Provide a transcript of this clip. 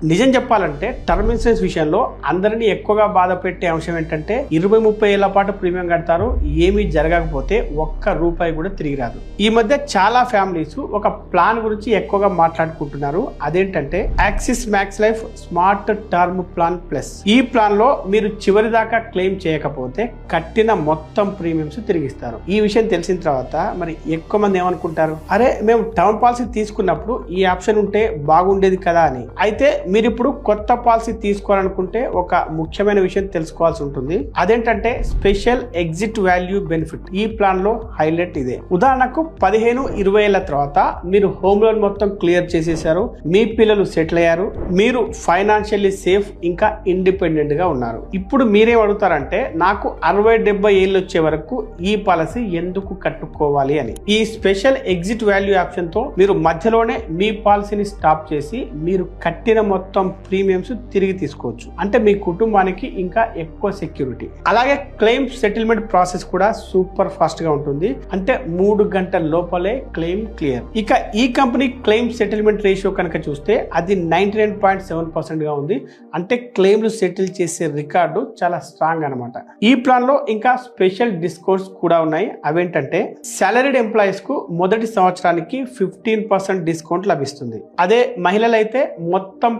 నిజం చెప్పాలంటే term insurance విషయంలో అందరినీ ఎక్కువగా బాధ పెట్టే అంశం ఏంటంటే 20-30 ఏళ్ల పాటు ప్రీమియం కడతారు, ఏమీ జరగకపోతే ఒక్క రూపాయి కూడా తిరిగి రాదు. ఈ మధ్య చాలా ఫ్యామిలీస్ ఒక ప్లాన్ గురించి ఎక్కువగా మాట్లాడుకుంటున్నారు. అదేంటంటే axis max life smart term plan plus. ఈ ప్లాన్ లో మీరు చివరి దాకా క్లెయిమ్ చేయకపోతే కట్టిన మొత్తం ప్రీమియమ్స్ తిరిగిస్తారు. ఈ విషయం తెలిసిన తర్వాత మరి ఎక్కువ మంది ఏమనుకుంటారు, అరే మేము టర్మ్ పాలసీ తీసుకున్నప్పుడు ఈ ఆప్షన్ ఉంటే బాగుండేది కదా అని. అయితే మీరు ఇప్పుడు కొత్త పాలసీ తీసుకోవాలనుకుంటే ఒక ముఖ్యమైన విషయం తెలుసుకోవాల్సి ఉంటుంది. అదేంటంటే స్పెషల్ ఎగ్జిట్ వాల్యూ బెనిఫిట్. ఈ ప్లాన్ లో హైలైట్ ఇదే. ఉదాహరణకు 15-20 ఏళ్ల తర్వాత మీరు హోమ్ లోన్ మొత్తం క్లియర్ చేసేసారు, మీ పిల్లలు సెటిల్ అయ్యారు, మీరు ఫైనాన్షియల్లీ సేఫ్ ఇంకా ఇండిపెండెంట్ గా ఉన్నారు. ఇప్పుడు మీరేం అడుగుతారంటే నాకు 60-70 ఏళ్ళు వచ్చే వరకు ఈ పాలసీ ఎందుకు కట్టుకోవాలి అని. ఈ స్పెషల్ ఎగ్జిట్ వాల్యూ ఆప్షన్ తో మీరు మధ్యలోనే మీ పాలసీని స్టాప్ చేసి మీరు కట్టిన మొత్తం ప్రీమియమ్స్ తిరిగి తీసుకోవచ్చు. అంటే మీ కుటుంబానికి ఇంకా ఎక్కువ సెక్యూరిటీ. అలాగే క్లెయిమ్ సెటిల్మెంట్ ప్రాసెస్ కూడా సూపర్ ఫాస్ట్ గా ఉంటుంది. అంటే 3 గంటల లోపలే క్లెయిమ్ క్లియర్. ఇక ఈ కంపెనీ క్లెయిమ్ సెటిల్మెంట్ రేషియో కనుక చూస్తే అది 99.7% గా ఉంది. అంటే క్లెయిమ్లు సెటిల్ చేసే రికార్డు చాలా స్ట్రాంగ్ అనమాట. ఈ ప్లాన్ లో ఇంకా స్పెషల్ డిస్కౌంట్స్ కూడా ఉన్నాయి. అవేంటంటే సాలరీడ్ ఎంప్లాయీస్ కు మొదటి సంవత్సరానికి 15% డిస్కౌంట్ లభిస్తుంది. అదే మహిళలైతే మొత్తం